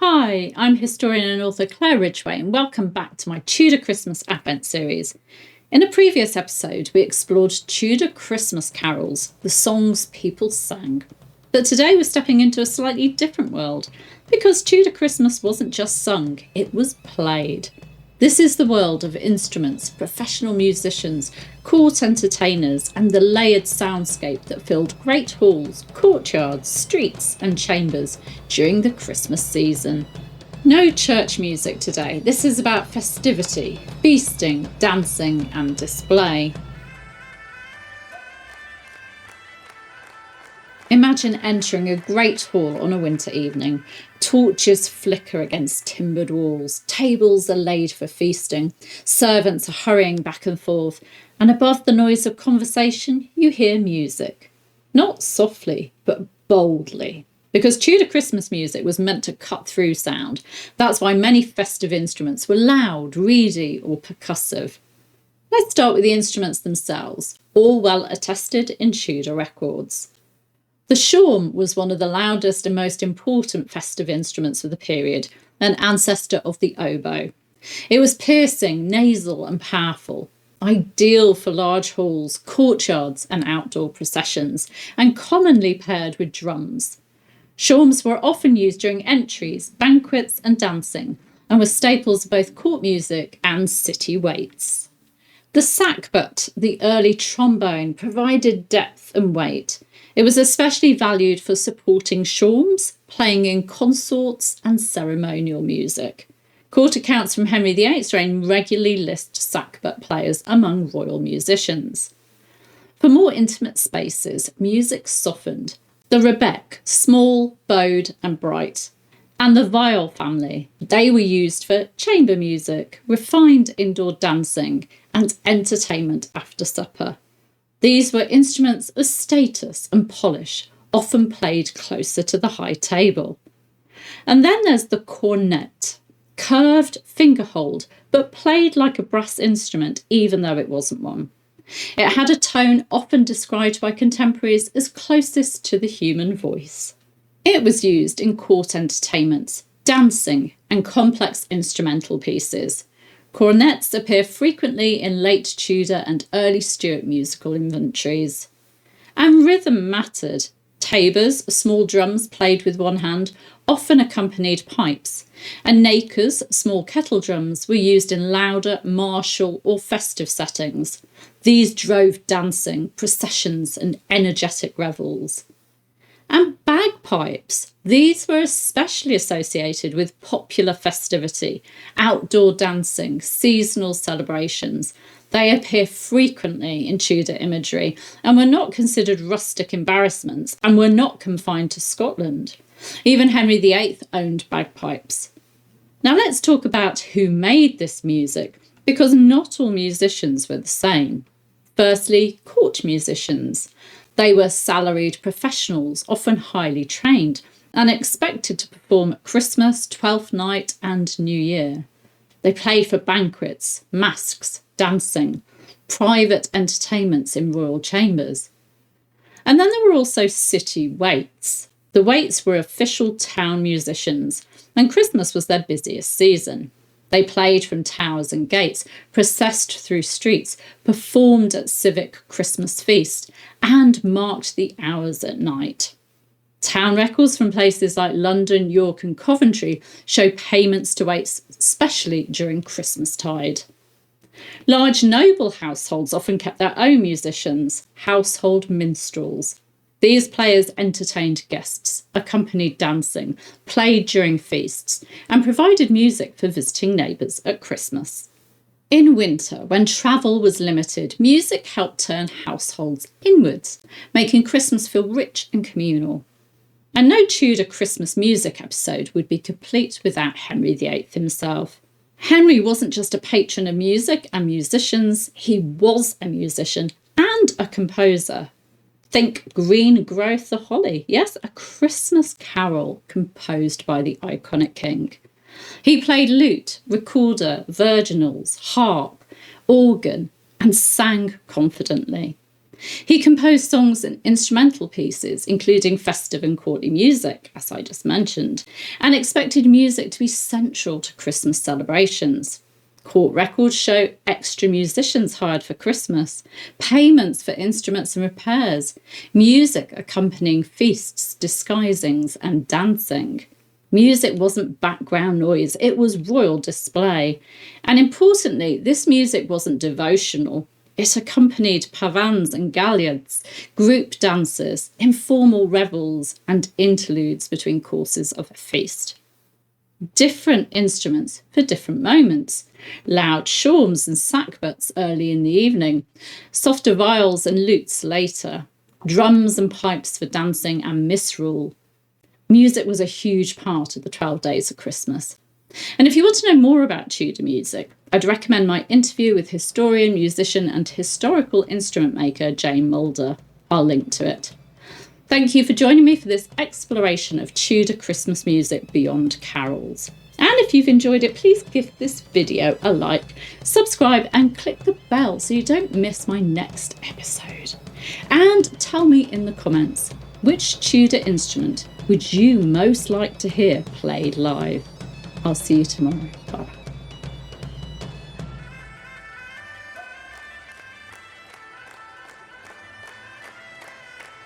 Hi, I'm historian and author Claire Ridgway, and welcome back to my Tudor Christmas Advent series. In a previous episode, we explored Tudor Christmas carols, the songs people sang. But today we're stepping into a slightly different world, because Tudor Christmas wasn't just sung, it was played. This is the world of instruments, professional musicians, court entertainers, and the layered soundscape that filled great halls, courtyards, streets, and chambers during the Christmas season. No church music today. This is about festivity, feasting, dancing, and display. Imagine entering a great hall on a winter evening. Torches flicker against timbered walls, tables are laid for feasting, servants are hurrying back and forth, and above the noise of conversation you hear music. Not softly, but boldly. Because Tudor Christmas music was meant to cut through sound. That's why many festive instruments were loud, reedy, or percussive. Let's start with the instruments themselves, all well attested in Tudor records. The shawm was one of the loudest and most important festive instruments of the period, an ancestor of the oboe. It was piercing, nasal, and powerful, ideal for large halls, courtyards, and outdoor processions, and commonly paired with drums. Shawms were often used during entries, banquets, and dancing, and were staples of both court music and city waits. The sackbut, the early trombone, provided depth and weight. It was especially valued for supporting shawms, playing in consorts, and ceremonial music. Court accounts from Henry VIII's reign regularly list sackbut players among royal musicians. For more intimate spaces, music softened. The rebec, small, bowed, and bright. And the viol family, they were used for chamber music, refined indoor dancing, and entertainment after supper. These were instruments of status and polish, often played closer to the high table. And then there's the cornet, curved fingerhold, but played like a brass instrument even though it wasn't one. It had a tone often described by contemporaries as closest to the human voice. It was used in court entertainments, dancing, and complex instrumental pieces. Cornets appear frequently in late Tudor and early Stuart musical inventories. And rhythm mattered. Tabors, small drums played with one hand, often accompanied pipes, and nakers, small kettle drums, were used in louder, martial, or festive settings. These drove dancing, processions, and energetic revels. And bagpipes. These were especially associated with popular festivity, outdoor dancing, seasonal celebrations. They appear frequently in Tudor imagery and were not considered rustic embarrassments and were not confined to Scotland. Even Henry VIII owned bagpipes. Now let's talk about who made this music, because not all musicians were the same. Firstly, court musicians. They were salaried professionals, often highly trained, and expected to perform at Christmas, Twelfth Night, and New Year. They played for banquets, masques, dancing, private entertainments in royal chambers. And then there were also city waits. The waits were official town musicians, and Christmas was their busiest season. They played from towers and gates, processed through streets, performed at civic Christmas feast, and marked the hours at night. Town records from places like London, York, and Coventry show payments to waits, especially during Christmastide. Large noble households often kept their own musicians, household minstrels. These players entertained guests, accompanied dancing, played during feasts, and provided music for visiting neighbours at Christmas. In winter, when travel was limited, music helped turn households inwards, making Christmas feel rich and communal. And no Tudor Christmas music episode would be complete without Henry VIII himself. Henry wasn't just a patron of music and musicians, he was a musician and a composer. Think Green Growth the Holly. Yes, a Christmas carol composed by the iconic king. He played lute, recorder, virginals, harp, organ, and sang confidently. He composed songs and instrumental pieces, including festive and courtly music, as I just mentioned, and expected music to be central to Christmas celebrations. Court records show extra musicians hired for Christmas, payments for instruments and repairs, music accompanying feasts, disguisings, and dancing. Music wasn't background noise, it was royal display. And importantly, this music wasn't devotional. It accompanied pavans and galliards, group dances, informal revels, and interludes between courses of a feast. Different instruments for different moments. Loud shawms and sackbuts early in the evening, softer viols and lutes later, drums and pipes for dancing and misrule. Music was a huge part of the 12 days of Christmas. And if you want to know more about Tudor music, I'd recommend my interview with historian, musician, and historical instrument maker Jane Mulder. I'll link to it. Thank you for joining me for this exploration of Tudor Christmas music beyond carols. And if you've enjoyed it, please give this video a like, subscribe, and click the bell so you don't miss my next episode. And tell me in the comments, which Tudor instrument would you most like to hear played live? I'll see you tomorrow. Bye.